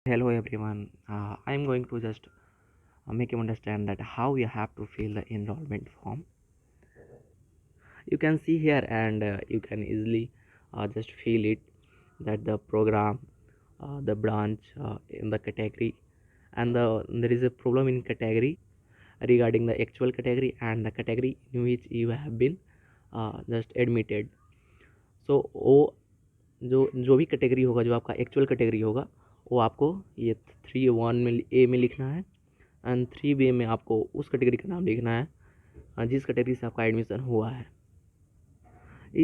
Hello everyone. I am going to just make you understand that how you have to fill the enrollment form. You can see here and you can easily just fill it that the program, the branch in the category, and there is a problem in category regarding the actual category and the category in which you have been just admitted. So वो जो जो भी category होगा, जो आपका actual category होगा, वो आपको ये 3(1) में ए में लिखना है एंड 3(b) में आपको उस कैटेगरी का नाम लिखना है जिस कैटेगरी से आपका एडमिशन हुआ है।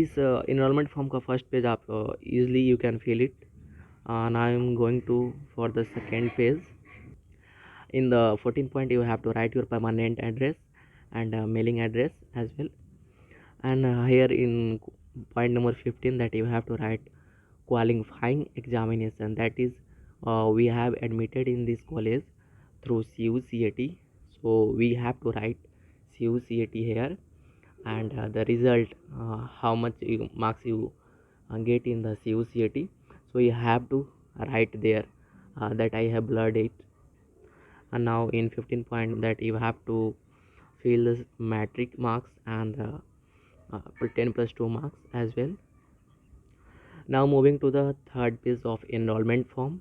इस इनरोलमेंट फॉर्म का फर्स्ट पेज आप easily you can fill it. Now I am going to for the second page. In the 14 point you have to write your permanent address and mailing address as well, and here in point number 15 that you have to write qualifying examination, that is we have admitted in this college through CUCAT, so we have to write CUCAT here, and the result, how much marks you get in the CUCAT, so you have to write there that I have blurred it. And now in 15 point that you have to fill the matric marks and 10 plus 2 marks as well. Now moving to the third page of enrollment form.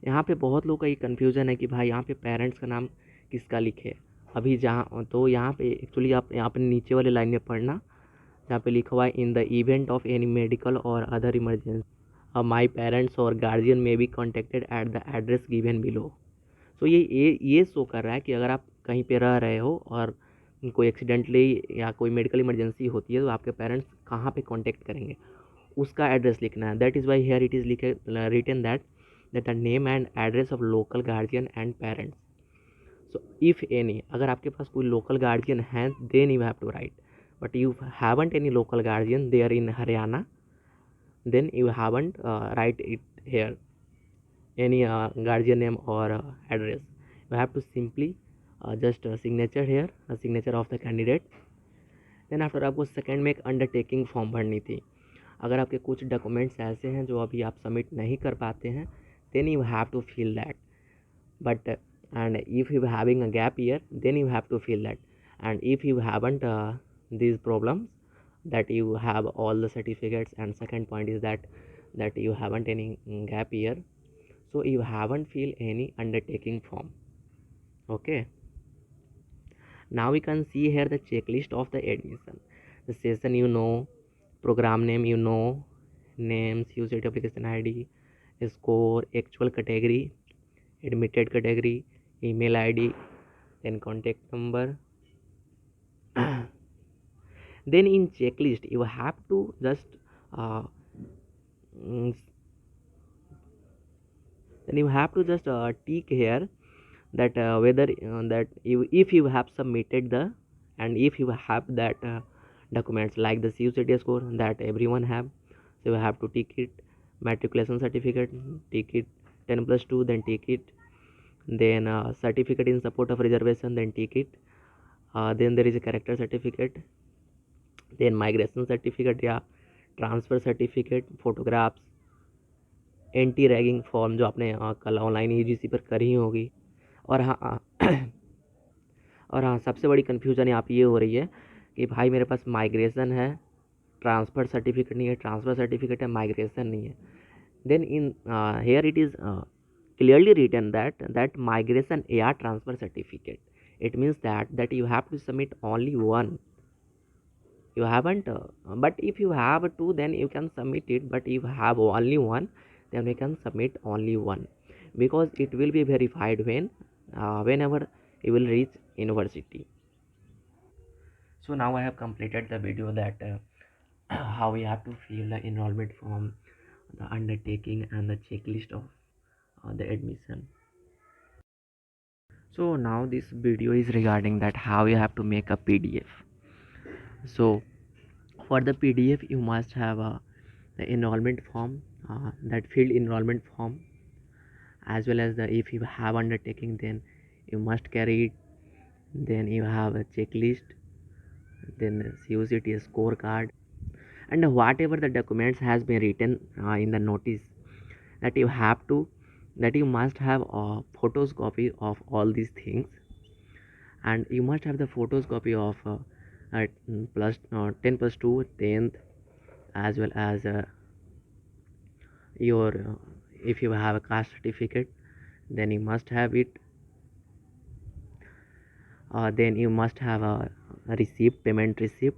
यहाँ पे बहुत लोग का ये confusion है कि भाई यहाँ पे पेरेंट्स का नाम किसका लिखे। अभी जहाँ तो यहाँ पे एक्चुअली आप यहाँ पे नीचे वाले लाइन में पढ़ना, जहाँ पे लिखा हुआ है in the event of any medical और अदर इमरजेंसी माई पेरेंट्स और guardian may be contacted at the address given below. So ये शो कर रहा है कि अगर आप कहीं पे रह रहे हो और कोई एक्सीडेंटली या कोई मेडिकल इमरजेंसी होती है तो आपके पेरेंट्स कहाँ पे कांटेक्ट करेंगे, उसका एड्रेस लिखना है। That is why here it is written that the name and address of local guardian and parents. So if any, अगर आपके पास कोई लोकल गार्जियन है then you have to write, but you haven't any local guardian there in Haryana, then you haven't write it here any guardian name or address. You have to simply just signature here, a signature of the candidate. Then after आपको second में एक undertaking form भरनी थी। अगर आपके कुछ documents ऐसे हैं जो अभी आप सबमिट नहीं कर पाते हैं then you have to fill that, but and if you having a gap year then you have to fill that, and if you haven't these problems that you have all the certificates, and second point is that you haven't any gap year, so you haven't filled any undertaking form. Okay, now we can see here the checklist of the admission. The session you know, program name you know, names, user application ID, score, actual category, admitted category, email ID, then contact number. Then in checklist you have to just uh, mm, then you have to just tick here that whether that if you have submitted the, and if you have that documents like the CUCT score that everyone have, so you have to tick it. Matriculation certificate, tick it. 10 plus 2, then tick it. Then certificate in support of reservation, then tick it. Then there is a character certificate, then migration certificate या transfer certificate, photographs, anti ragging form जो आपने कल online UGC पर करी होगी। और हाँ और हाँ, सबसे बड़ी कन्फ्यूज़न यहाँ पे ये हो रही है कि भाई मेरे पास माइग्रेशन है, ट्रांसफ़र सर्टिफिकेट नहीं है, ट्रांसफ़र सर्टिफिकेट है, माइग्रेशन नहीं है। Then in here it is clearly written that migration या transfer certificate, it means that you have to submit only one. You haven't but if you have two then you can submit it, but if you have only one then you can submit only one, because it will be verified whenever you will reach university. So now I have completed the video that how we have to fill the enrollment form, the undertaking and the checklist of the admission. So now this video is regarding that how you have to make a PDF. So for the PDF you must have the enrollment form, that filled enrollment form, as well as the, if you have undertaking then you must carry it. Then you have a checklist, then CUCT scorecard, and whatever the documents has been written in the notice that you have to that you must have a photos copy of all these things, and you must have the photos copy of plus 10 plus 2 10th, as well as your if you have a caste certificate, then you must have it. Then you must have a receipt, payment receipt,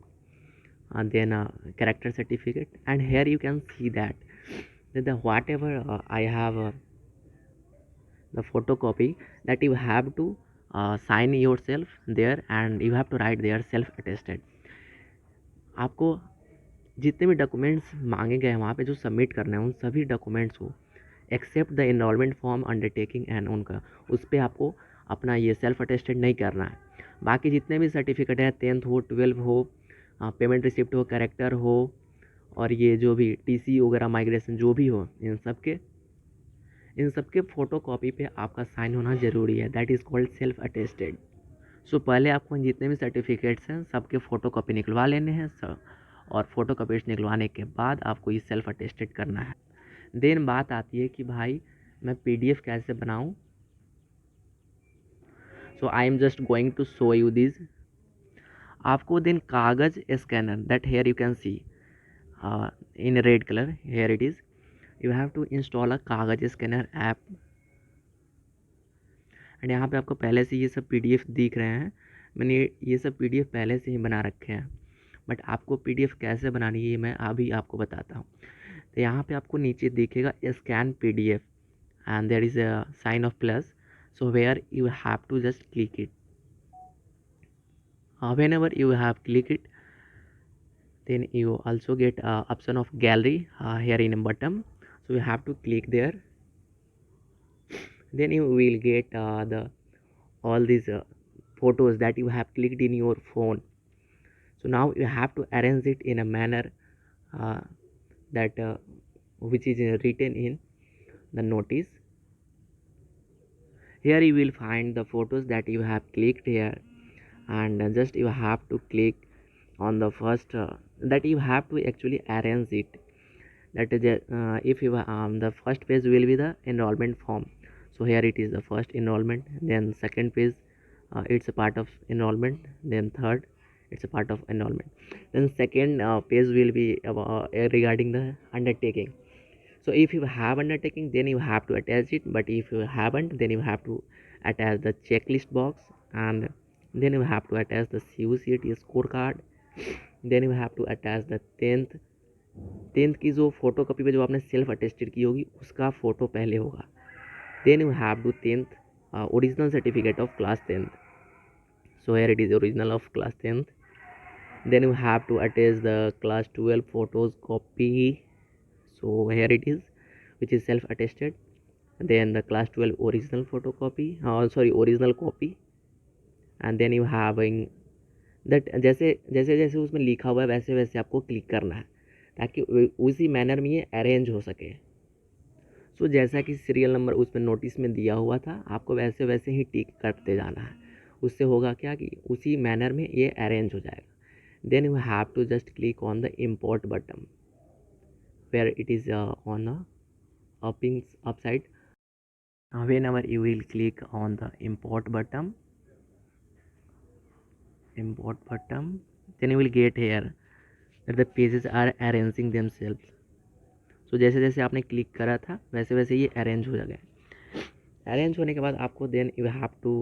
and then a character certificate. And here you can see that the whatever I have the photocopy, that you have to sign yourself there, and you have to write there self attested. आपको जितने भी documents मांगे गए हैं वहाँ पे जो submit करना है, उन सभी डॉक्यूमेंट्स को except the enrolment form undertaking and उनका उस पर आपको अपना ये सेल्फ अटेस्टेड नहीं करना है। बाकी जितने भी सर्टिफिकेट है, 10th हो, 12 हो, पेमेंट रिसिप्ट हो, कैरेक्टर हो, और ये जो भी टीसी वगैरह माइग्रेशन जो भी हो, इन सब के फ़ोटो कॉपी पे आपका साइन होना ज़रूरी है। That is called self attested. So पहले आपको जितने भी सर्टिफिकेट्स हैं सबके फ़ोटो कॉपी निकलवा लेने हैं सर, और फ़ोटो कॉपीज निकलवाने के बाद आपको ये सेल्फ अटेस्टेड करना है। देन बात आती है कि भाई मैं पीडीएफ कैसे बनाऊं। So I am just going to show you this. आपको then Kagaz scanner, that here you can see in red colour, here it is, you have to install a Kagaz scanner app. And यहाँ पे आपको पहले से ये सब पीडीएफ दिख रहे हैं, मैंने ये सब पीडीएफ पहले से ही बना रखे हैं, बट आपको पीडीएफ कैसे बनानी है ये मैं अभी आपको बताता हूँ। तो यहाँ पे आपको नीचे दिखेगा scan PDF and there is a sign of plus, so where you have to just click it. Whenever you have click it, then you also get option of gallery here in bottom, so you have to click there. Then you will get the all these photos that you have clicked in your phone. So now you have to arrange it in a manner uh, that which is written in the notice. Here you will find the photos that you have clicked here, and just you have to click on the first that you have to actually arrange it. That is if you the first page will be the enrollment form, so here it is the first enrollment, then second page it's a part of enrollment, then third it's a part of enrollment, then second page will be regarding the undertaking. So if you have undertaking, then you have to attach it, but if you haven't, then you have to attach the checklist box, and then you have to attach the CUCT scorecard, then you have to attach the 10th की जो photo copy पे जो आपने self attested की होगी उसका photo पहले होगा। Then you have to 10th original certificate of class 10th, so here it is original of class 10th. Then you have to attach the class 12 photos copy, so here it is, which is self attested. Then the class 12 original photocopy, original copy, and then you having that जैसे जैसे जैसे उसमें लिखा हुआ है वैसे वैसे आपको क्लिक करना है ताकि उसी मैनर में ये अरेंज हो सके। सो जैसा कि सीरियल नंबर उसमें नोटिस में दिया हुआ था आपको वैसे वैसे ही टिक करते जाना है। उससे होगा क्या कि उसी मैनर में ये अरेंज हो जाएगा। Then you have to just click on the import button where it is on upping upside. whenever you will click on the import button, then you will get here that the pages are arranging themselves. So जैसे जैसे आपने click करा था वैसे वैसे ये arrange हो जाएगा। अरेंज होने के बाद आपको then you have to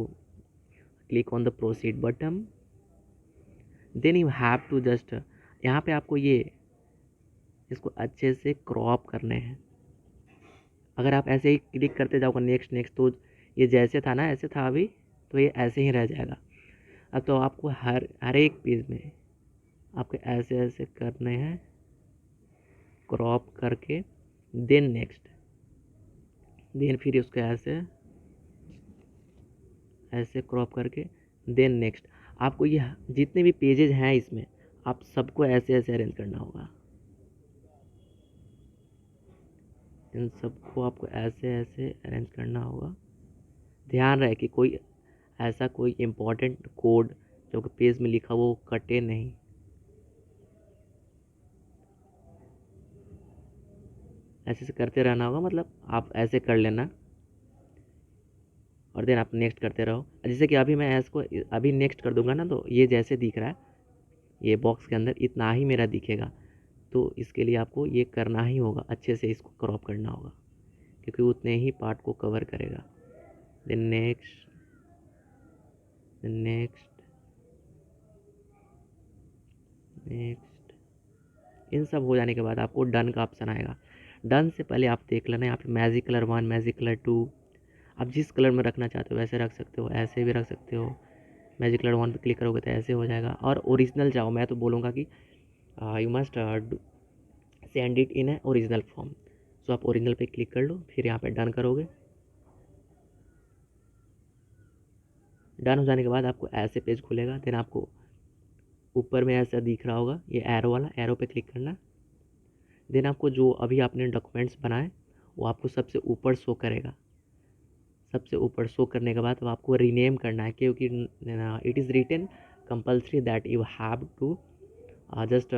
click on the proceed button. Then you have to just यहाँ पे आपको ये इसको अच्छे से क्रॉप करने हैं। अगर आप ऐसे ही क्लिक करते जाओगे नेक्स्ट नेक्स्ट, तो ये जैसे था ना ऐसे था अभी, तो ये ऐसे ही रह जाएगा। अब तो आपको हर एक पेज में आपको ऐसे ऐसे करने हैं, क्रॉप करके, देन नेक्स्ट, देन फिर उसको ऐसे ऐसे क्रॉप करके, देन नेक्स्ट। आपको ये जितने भी पेजेज हैं इसमें आप सबको ऐसे ऐसे अरेंज करना होगा। इन सबको आपको ऐसे ऐसे अरेंज करना होगा। ध्यान रहे कि कोई ऐसा कोई इम्पोर्टेंट कोड जो कि पेज में लिखा वो कटे नहीं। ऐसे से करते रहना होगा, मतलब आप ऐसे कर लेना। और देन आप नेक्स्ट करते रहो। जैसे कि अभी मैं इसको अभी नेक्स्ट कर दूंगा ना, तो ये जैसे दिख रहा है ये बॉक्स के अंदर इतना ही मेरा दिखेगा। तो इसके लिए आपको ये करना ही होगा, अच्छे से इसको क्रॉप करना होगा, क्योंकि उतने ही पार्ट को कवर करेगा। Then next, next, next. इन सब हो जाने के बाद आपको डन का ऑप्शन आएगा। डन से पहले आप देख लेना यहाँ पे मैजिक कलर 1, मैजिक कलर 2, आप जिस कलर में रखना चाहते हो वैसे रख सकते हो, ऐसे भी रख सकते हो। मैजिक कलर 1 पे क्लिक करोगे तो ऐसे हो जाएगा। और ओरिजिनल चाहो, मैं तो बोलूँगा कि you must send it in a original form. So आप ओरिजिनल पे क्लिक कर लो, फिर यहाँ पे डन करोगे। डन हो जाने के बाद आपको ऐसे पेज खुलेगा। देन आपको ऊपर में ऐसा दिख रहा होगा ये एरो वाला, एरो पे क्लिक करना। देन आपको जो अभी आपने डॉक्यूमेंट्स बनाए वो आपको सबसे ऊपर शो करेगा। सबसे ऊपर शो करने के बाद अब आपको रीनेम करना है, क्योंकि it is written compulsory that you have to just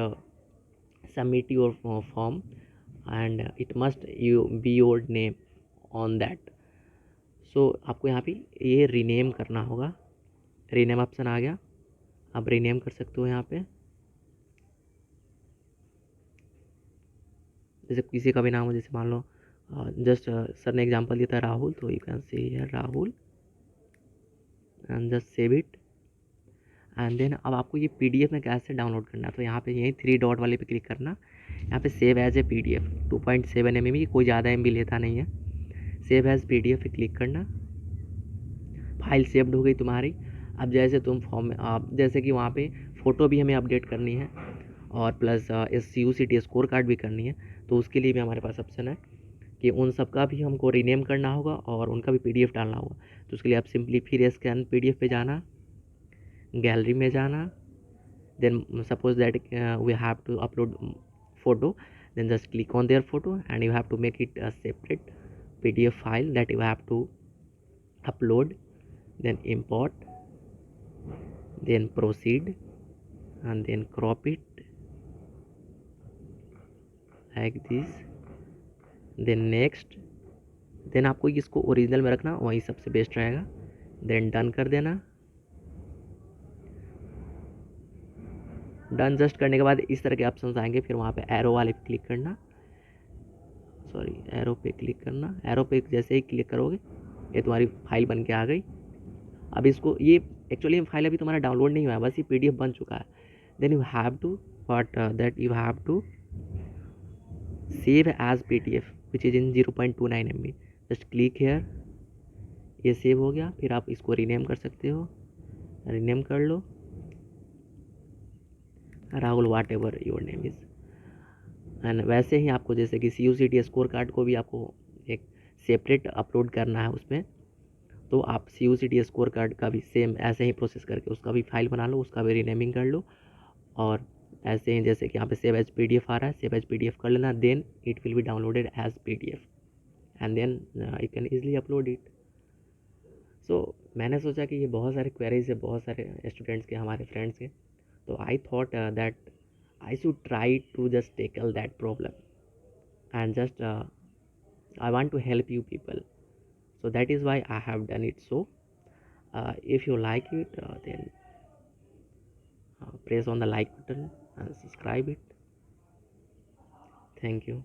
submit your form and it must you be your name on that. So आपको यहाँ पे ये रीनेम करना होगा। रीनेम ऑप्शन आ गया, आप रीनेम कर सकते हो यहाँ पे। जैसे किसी का भी नाम हो, जैसे मान लो जस्ट सर ने एग्जांपल दिया था राहुल, तो you can say here Rahul and just save it. And then अब आपको ये पीडीएफ में कैसे डाउनलोड करना है, तो यहाँ पे यही 3 डॉट वाले पे क्लिक करना। यहाँ पे save as a PDF 2.7 MB, कोई ज़्यादा MB लेता नहीं है। सेव एज पीडीएफ पे क्लिक करना। फाइल सेव्ड हो गई तुम्हारी। अब जैसे तुम फॉर्म में आप जैसे कि वहाँ पे फ़ोटो भी हमें अपडेट करनी है और प्लस CUCT स्कोर कार्ड भी करनी है, तो उसके लिए भी हमारे पास ऑप्शन है कि उन सब का भी हमको रीनेम करना होगा और उनका भी पीडीएफ डालना होगा। तो उसके लिए आप सिंपली फिर स्कैन पीडीएफ पे जाना, गैलरी में जाना। Then suppose that we have to upload photo, then just click on their photo and you have to make it a separate PDF file that you have to upload, then import, then proceed and then crop it like this, then next। Then आपको इसको original में रखना, वही सबसे best रहेगा। Then done कर देना। Done just करने के बाद इस तरह के ऑप्शंस आएंगे, फिर वहाँ पे एरो वाले पे क्लिक करना, सॉरी एरो पे क्लिक करना। एरो पे जैसे ही क्लिक करोगे ये तुम्हारी फाइल बन के आ गई। अब इसको ये एक्चुअली फाइल अभी तुम्हारा डाउनलोड नहीं हुआ है, बस ये पीडीएफ बन चुका है। Then you have to what that you have to save as PDF which is in 0.29 MB। Just click here, ये सेव हो गया। फिर आप इसको रीनेम कर सकते हो, रीनेम कर लो Rahul whatever your name is. And वैसे ही आपको जैसे कि CUCT स्कोर कार्ड को भी आपको एक सेपरेट अपलोड करना है उसमें, तो आप CUCT स्कोर कार्ड का भी सेम ऐसे ही प्रोसेस करके उसका भी फाइल बना लो, उसका भी रीनेमिंग कर लो। और ऐसे ही जैसे कि यहाँ पे सेव एज PDF आ रहा है, सेव एज PDF कर लेना। Then it will be downloaded as PDF and then you can easily upload it. So मैंने सोचा कि ये बहुत सारे क्वेरीज है बहुत सारे स्टूडेंट्स के, हमारे फ्रेंड्स के, तो I thought that I should try to just tackle that problem and just I want to help you people. So that is why I have done it. So if you like it, then press on the like button and subscribe it. Thank you.